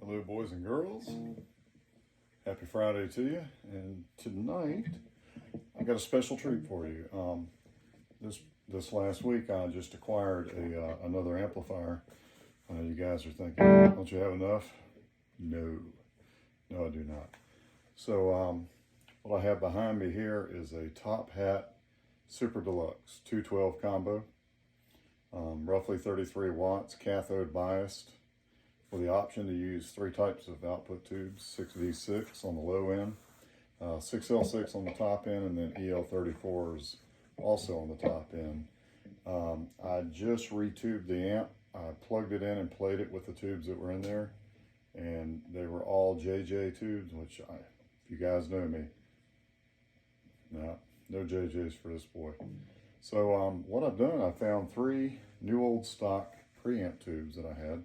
Hello, boys and girls. Happy Friday to you. And tonight, I got a special treat for you. This last week, I just acquired another amplifier. You guys are thinking, don't you have enough? No, I do not. So what I have behind me here is a Tophat Super Deluxe 212 combo, roughly 33 watts, cathode biased, with the option to use three types of output tubes: 6V6 on the low end, 6L6 on the top end, and then EL34s also on the top end. I just retubed the amp. I plugged it in and played it with the tubes that were in there, and they were all JJ tubes, which if you guys know me, no JJs for this boy. So what I've done, I found three new old stock preamp tubes that I had.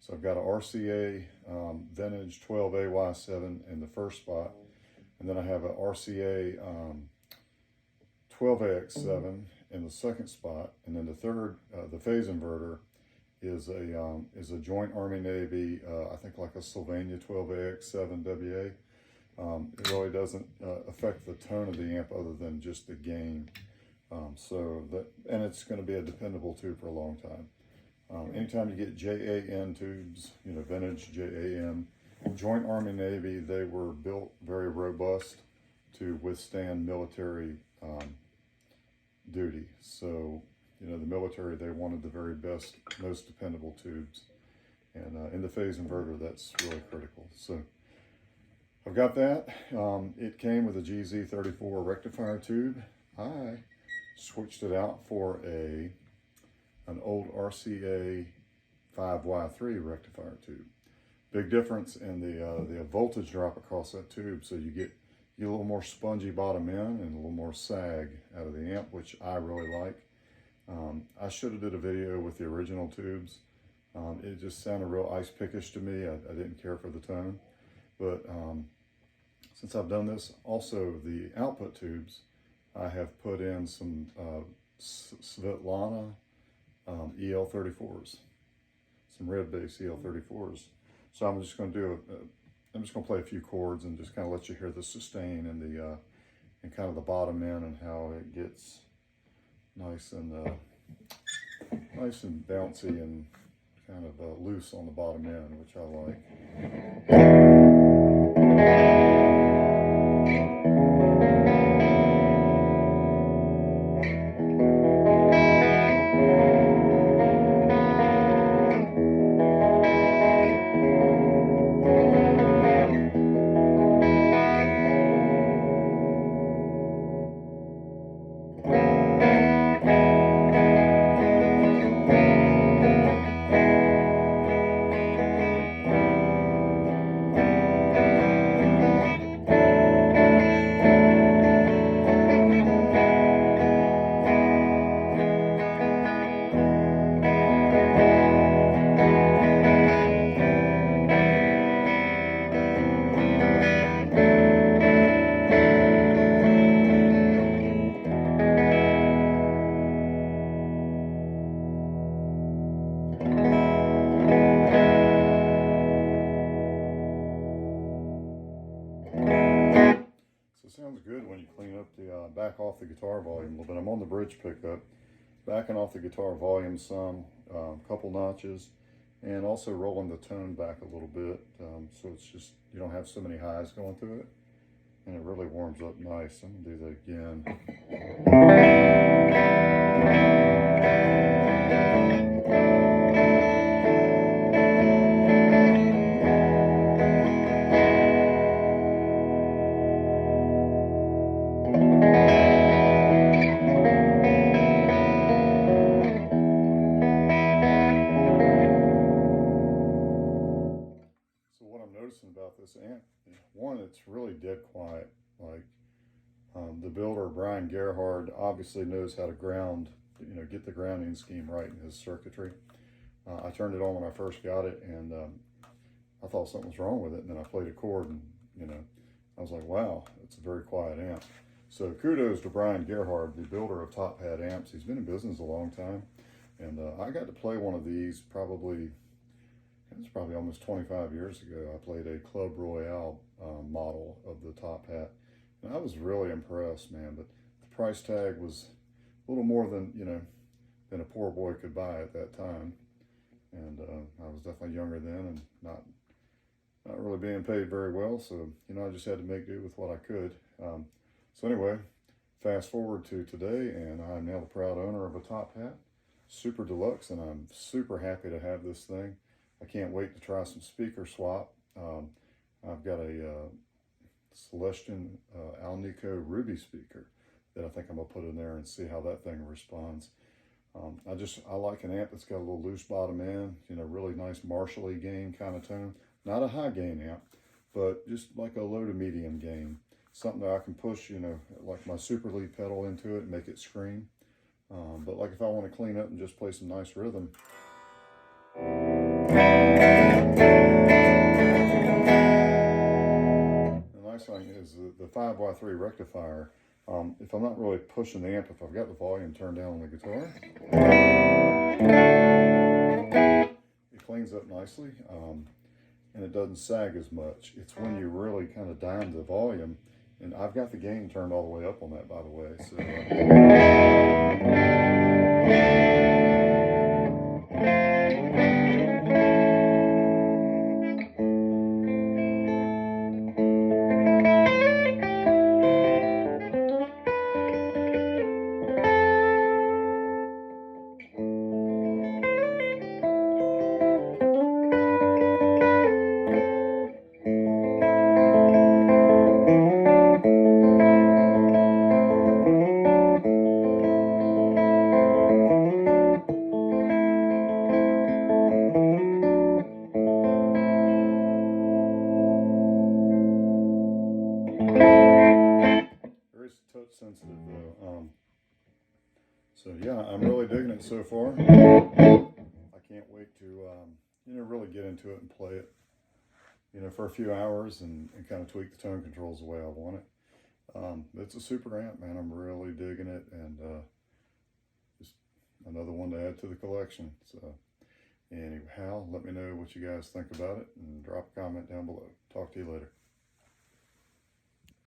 So I've got a RCA vintage 12AY7 in the first spot, and then I have a RCA 12AX7 in the second spot, and then the third, the phase inverter, is a joint Army Navy, I think like a Sylvania 12AX7 WA. It really doesn't affect the tone of the amp other than just the gain. And it's going to be a dependable tube for a long time. Anytime you get JAN tubes, vintage JAN, joint Army Navy, they were built very robust to withstand military duty. So, the military, they wanted the very best, most dependable tubes. And in the phase inverter, that's really critical. So I've got that. It came with a GZ34 rectifier tube. I switched it out for an old RCA 5Y3 rectifier tube. Big difference in the voltage drop across that tube, so you get a little more spongy bottom end and a little more sag out of the amp, which I really like. I should have did a video with the original tubes. It just sounded real ice pickish to me. I didn't care for the tone, but since I've done this, also the output tubes, I have put in some Svetlana EL34s, some red bass EL34s. So I'm just going to I'm just going to play a few chords and just kind of let you hear the sustain and the and kind of the bottom end and how it gets nice and bouncy and kind of loose on the bottom end, which I like. So it sounds good when you clean up the back off the guitar volume a little bit. I'm on the bridge pickup, backing off the guitar volume some, couple notches, and also rolling the tone back a little bit, so it's just, you don't have so many highs going through it, and it really warms up nice. I'm gonna do that again. About this amp, one, it's really dead quiet. Like the builder, Brian Gerhard, obviously knows how to ground, get the grounding scheme right in his circuitry. I turned it on when I first got it, and I thought something was wrong with it, and then I played a chord, and I was like, wow, it's a very quiet amp. So kudos to Brian Gerhard, the builder of Tophat amps. He's been in business a long time, and I got to play one of these probably, it it's probably almost 25 years ago, I played a Club Royale model of the Tophat. And I was really impressed, man, but the price tag was a little more than, than a poor boy could buy at that time. And I was definitely younger then and not really being paid very well. So, I just had to make do with what I could. So anyway, fast forward to today, and I'm now the proud owner of a Tophat, super deluxe, and I'm super happy to have this thing. I can't wait to try some speaker swap. I've got a Celestion Alnico Ruby speaker that I think I'm gonna put in there and see how that thing responds. I like an amp that's got a little loose bottom end, really nice Marshall-y gain kind of tone. Not a high gain amp, but just like a low to medium gain. Something that I can push, like my super lead pedal into it and make it scream. But like if I want to clean up and just play some nice rhythm. The nice thing is the 5x3 rectifier. If I'm not really pushing the amp, if I've got the volume turned down on the guitar, it cleans up nicely, and it doesn't sag as much. It's when you really kind of dime the volume, and I've got the gain turned all the way up on that, by the way. So, very touch sensitive though. So yeah, I'm really digging it so far. I can't wait to really get into it and play it, for a few hours and kind of tweak the tone controls the way I want it. It's a super amp, man. I'm really digging it, and just another one to add to the collection. So anyhow, let me know what you guys think about it and drop a comment down below. Talk to you later.